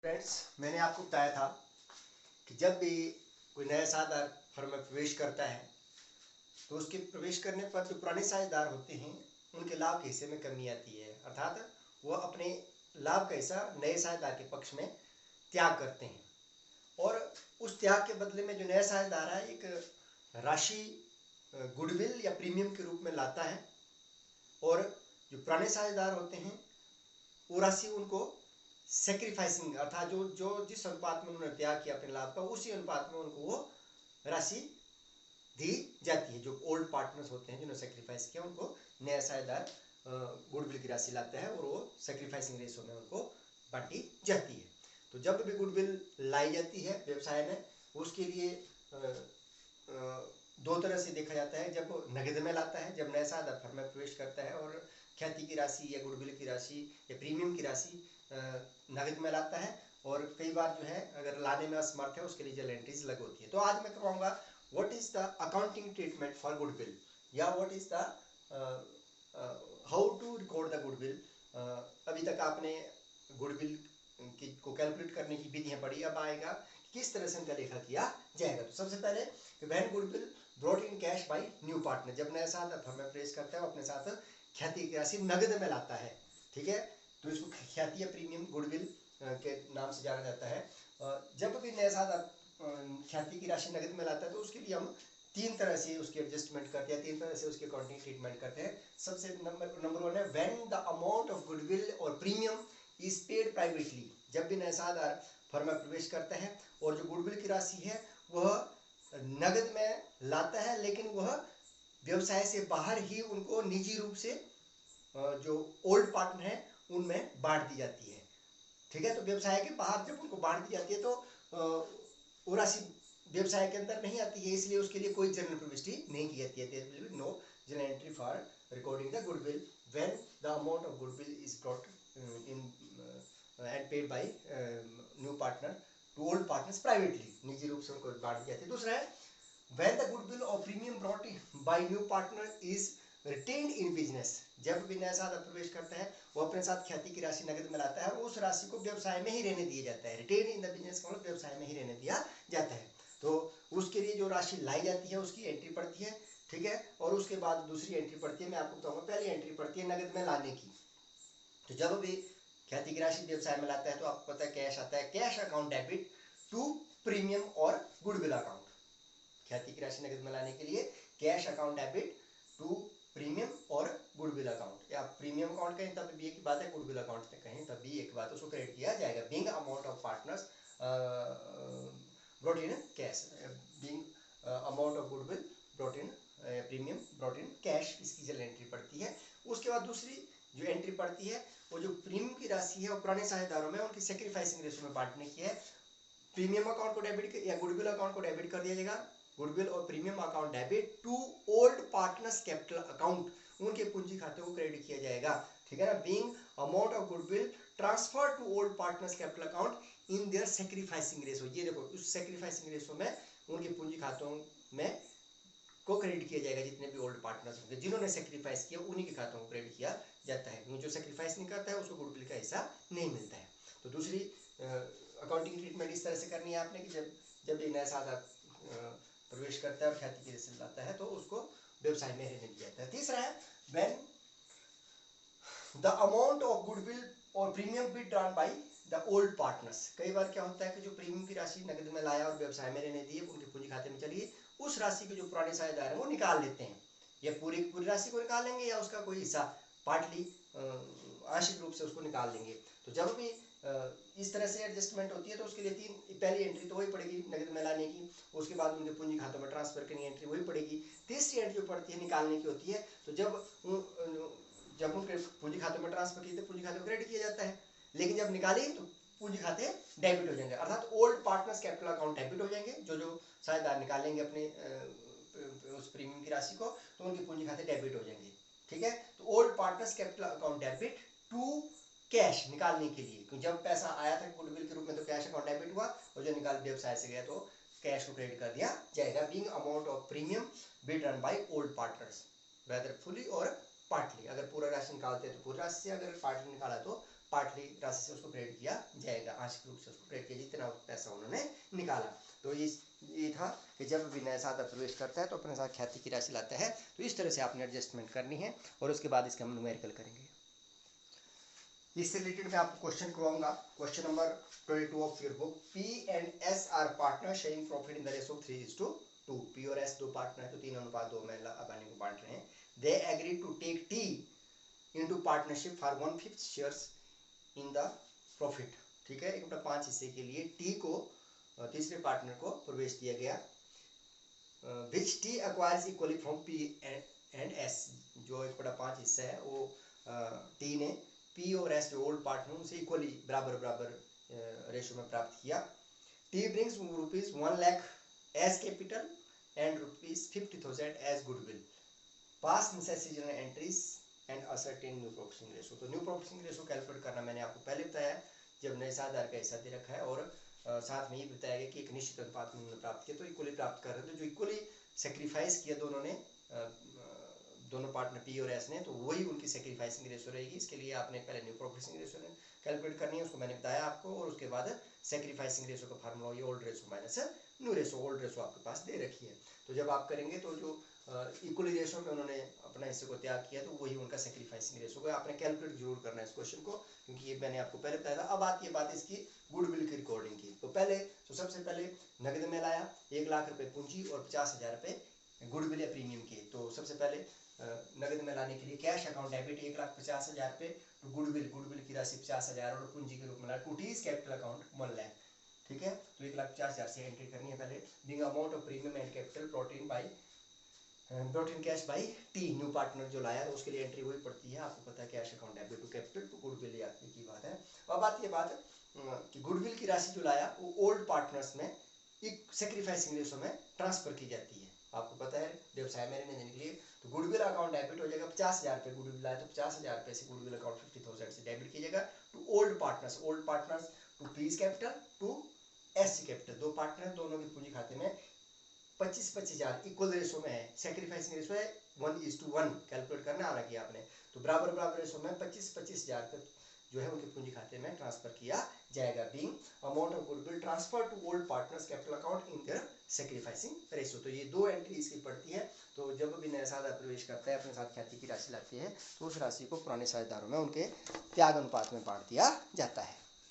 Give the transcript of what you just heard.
Friends, मैंने आपको बताया था कि जब भी कोई नया साझेदार फर्म में प्रवेश करता है तो उसके प्रवेश करने पर जो पुराने साझेदार होते हैं उनके लाभ के हिस्से में कमी आती है, अर्थात वह अपने लाभ का हिस्सा नए साझेदार के पक्ष में त्याग करते हैं और उस त्याग के बदले में जो नया साझेदार है एक राशि गुडविल या प्रीमियम के रूप में लाता है और जो पुराने साझेदार होते हैं वो राशि उनको सेक्रीफाइसिंग अर्थात जो जो जिस अनुपात में उन्होंने त्याग किया अपने लाभ का उसी अनुपात में उनको वो राशि दी जाती है। जो ओल्ड पार्टनर्स होते हैं जिन्होंने सेक्रीफाइस किया उनको नया साझेदार गुडविल की राशि लाता है और वो सेक्रीफाइसिंग रेशो में उनको बांटी जाती है। तो जब भी गुडविल लाई जाती है व्यवसाय में उसके लिए दो तरह से देखा जाता है। जब नगद में लाता है, जब नया साझेदार फर्म में प्रवेश करता है और ख्याति की राशि या गुडविल की राशि या प्रीमियम की राशि नगद में लाता है, और कई बार जो है अगर लाने में असमर्थ है उसके लिए जर्नल एंट्रीज अलग होती है। तो आज मैं करवाऊंगा what is the accounting treatment for goodwill या what is the how to record the goodwill. अभी तक आपने गुडविल को कैलकुलेट करने की विधियां पढ़ी, अब आएगा किस तरह से इनका लेखा किया जाएगा। तो सबसे पहले when goodwill brought in cash by new partner, जब नया साझेदार फर्म में प्रवेश करता है अपने साथ ख्याति की राशि नगद में लाता है, ठीक है, तो इसको ख्याति या प्रीमियम गुडविल के नाम से जाना जाता है। जब भी नया साझेदार ख्याति की राशि नगद में लाता है तो उसके लिए हम तीन तरह से उसकी एडजस्टमेंट करते हैं, तीन तरह से उसकी अकाउंटिंग ट्रीटमेंट करते हैं। सबसे नंबर वन है when the amount of goodwill और प्रीमियम इज पेड प्राइवेटली, जब भी नया साझेदार फर्म में प्रवेश करता है और जो गुडविल की राशि है वह नगद में लाता है लेकिन वह व्यवसाय से बाहर ही उनको निजी रूप से जो ओल्ड पार्टनर है उनमें बांट दी जाती है, ठीक है। तो व्यवसाय के बाहर जब उनको बांट दी जाती है तो वो राशि व्यवसाय के अंदर नहीं आती है, इसलिए उसके लिए कोई जर्नल प्रविष्टि नहीं की जाती है। There will be no journal entry for recording the goodwill when the amount of goodwill is brought in and paid by new partner to old partners privately, निजी रूप से उनको बांट दी जाती है। दूसरा है when the goodwill or premium brought by new partner is retained in business, जब भी नया साझेदार प्रवेश करता है वो अपने साथ ख्याति की राशि नगद में लाता है और उस राशि को व्यवसाय में ही रहने दिया जाता है। रिटेन इन द बिजनेस का मतलब व्यवसाय में ही रहने दिया जाता है। तो उसके लिए जो राशि लाई जाती है उसकी एंट्री पड़ती है, ठीक है, और उसके बाद दूसरी एंट्री पड़ती है, मैं आपको बताऊंगा। पहली एंट्री पड़ती है नगद में लाने की। तो जब भी ख्याति की राशि व्यवसाय में लाता है तो आपको पता है कैश आता है, cash account debit to premium और गुडविल अकाउंट। ख्याति की राशि नगद में लाने के लिए cash account debit to premium और गुडविल अकाउंट, या प्रीमियम अकाउंट कहें तब भी एक ही बात है, गुडविल अकाउंट कहें तब भी एक बात, उसको क्रेडिट किया जाएगा। Being amount of partners brought in cash, being amount of goodwill brought in premium brought in cash, इसकी जल एंट्री पड़ती है। उसके बाद दूसरी जो एंट्री पड़ती है वो जो प्रीमियम की राशि है वो पुराने साझेदारों में उनकी सेक्रीफाइसिंग रेशो में बांटने की है। प्रीमियम अकाउंट को डेबिट या गुडविल अकाउंट को डेबिट कर दिया जाएगा, गुडविल और premium account debit to old partners capital account, उनके पूंजी खाते को क्रेडिट किया जाएगा, ठीक है ना। Being amount of goodwill transfer to old partners capital account in their sacrificing ratio, ये देखो उस सेक्रीफाइसिंग रेशो में उनके पूंजी खातों में को क्रेडिट किया जाएगा। जितने भी ओल्ड पार्टनर्स होंगे जिन्होंने सेक्रीफाइस किया उन्हीं के खातों को क्रेडिट किया जाता है, क्योंकि जो सेक्रीफाइस नहीं करता है उसको गुडविल का हिस्सा नहीं मिलता है। तो दूसरी अकाउंटिंग ट्रीटमेंट इस तरह से करनी है आपने कि जब नया साझेदार प्रवेश करता है और ख्याति की राशि लाता है तो उसको व्यवसाय में रहने दिया जाता है। तीसरा है when the amount of goodwill और premium be drawn by the old partners, कई बार क्या होता है कि जो प्रीमियम की राशि नगद में लाया और व्यवसाय में रहने दी उनके पूंजी खाते में चली, उस राशि के जो पुराने साझेदार हैं वो निकाल लेते हैं, या पूरी पूरी राशि को निकालेंगे या उसका कोई हिस्सा पार्टली आंशिक रूप से उसको निकाल लेंगे। तो जब भी इस तरह से एडजस्टमेंट होती है तो उसके लिए पहली एंट्री तो वही पड़ेगी नगद में लाने की, उसके बाद उनके पूंजी खातों में ट्रांसफर करने की एंट्री वही पड़ेगी। तीसरी एंट्री जो पड़ती है निकालने की होती है, तो जब उनके पूंजी खातों में ट्रांसफर किए तो पूंजी खाते को क्रेडिट किया जाता है, लेकिन जब निकाले तो पूंजी खाते डेबिट हो जाएंगे, अर्थात old partners capital account debit हो जाएंगे। जो साझेदार निकालेंगे अपने उस प्रीमियम की राशि को तो उनके पूंजी खाते डेबिट हो जाएंगे, ठीक है। तो old partners capital account debit to cash निकालने के लिए, क्योंकि जब पैसा आया था गुडविल के रूप में तो कैश अकाउंट डेबिट हुआ और जो निकाल व्यवसाय से गया तो कैश को क्रेडिट कर दिया जाएगा। Being amount of premium be drawn by old partners whether fully और पार्टली, अगर पूरा राशि निकालते हैं तो पूरी राशि से, अगर पार्टली निकाला तो पार्टली राशि से उसको क्रेडिट किया जाएगा, आंशिक रूप से उसको क्रेडिट किया जितना पैसा उन्होंने निकाला। तो ये था कि जब भी नया सादा प्रवेश करता है तो अपने साथ ख्याति की राशि लाता है। तो इस तरह से आपने एडजस्टमेंट करनी है और उसके बाद इसका हम न्यूमेरिकल करेंगे। इससे रिलेटेड मैं आपको क्वेश्चन करवाऊंगा। Question number 22 of your book, P and S are partner sharing profit in the ratio 3:2। P और S दो पार्टनर है तो 3:2 में अंबानी को बांट रहे हैं। They agree to take T into partnership for 1/5 shares in the profit. ठीक है, 1/5 हिस्से के लिए T को तीसरे पार्टनर को प्रवेश दिया गया। विच T acquires equally from P and S, जो 1/5 हिस्सा है वो T ने P और S जो ओल्ड पार्टनर उनसे इक्वली बराबर रेशो में प्राप्त किया। T brings ₹1 lakh as capital and ₹50,000 as goodwill. Past necessary journal entries and ascertain new processing ratio। तो न्यू प्रोसेसिंग रेशो कैलकुलेट करना मैंने आपको पहले बताया जब नए साधार का हिस्सा दे रखा है, और साथ में ये बताया गया कि एक निश्चित अनुपात में उन्होंने प्राप्त किया तो इक्वली प्राप्त कर रहे थे। जो इक्वली सेक्रीफाइस किया दोनों पार्टनर P और S ने, तो वही उनकी सेक्रीफाइसिंग रेशो रहेगी। इसके लिए आपने पहले न्यू प्रोसेसिंग रेशो कैलकुलेट करनी है, उसको मैंने बताया आपको, और उसके बाद सेक्रीफाइसिंग रेशो का फार्मूला ये old ratio minus new ratio. Old ratio आपके पास दे रखी है, तो जब आप करेंगे तो जो इक्वली रेशो में उन्होंने अपना हिस्से को त्याग किया तो वही उनका सेक्रीफाइसिंग रेशो है। आपने कैलकुलेट जरूर करना है इस क्वेश्चन को, क्योंकि ये मैंने आपको पहले बताया था। अब आती है बात इसकी गुडविल की रिकॉर्डिंग की। तो सबसे पहले नगद में लाया 1 लाख रुपए पूंजी और 50,000 रुपए गुडविल या प्रीमियम के। तो सबसे पहले नगद में लाने के लिए कैश अकाउंट डेबिट 1,50,000 रुपए, तो गुडविल की राशि 50,000 और पूंजी के रूप में to T's capital account 1 lakh. ठीक है, तो 1,50,000 से एंट्री करनी है पहले। Being amount of premium and capital brought in cash by T, new partner जो लाया तो उसके लिए एंट्री वही पड़ती है, आपको पता है, cash account debit to capital to goodwill की बात है। अब आती है बात कि गुडविल की राशि जो लाया वो ओल्ड पार्टनर्स में एक सेक्रीफाइसिंग रेशो में ट्रांसफर की जाती है। आपको पता है व्यवसाय में रहने देने के लिए, तो गुडविल अकाउंट डेबिट हो जाएगा। 50,000 रुपए गुडविल लाया तो 50,000 रुपए से गुडविल अकाउंट 50,000 से डेबिट किया जाएगा to old partners to P's capital to S capital. दो पार्टनर, दोनों की पूंजी खाते में 25,000 इक्वल रेशो में है। सेक्रीफाइसिंग रेशो है 1:1 कैलकुलेट करना आ रहा आपने, तो बराबर रेशो में 25,000 रुपए जो है उनके पूंजी खाते में ट्रांसफर किया जाएगा। Being amount of goodwill transfer to old partners capital account in their sacrificing ratio. तो ये दो एंट्री इसकी पड़ती है। तो जब भी नया साझेदार प्रवेश करता है, अपने साथ ख्याति की राशि लाती है, तो उस राशि को पुराने साझेदारों में उनके त्याग अनुपात में बांट दिया जाता है।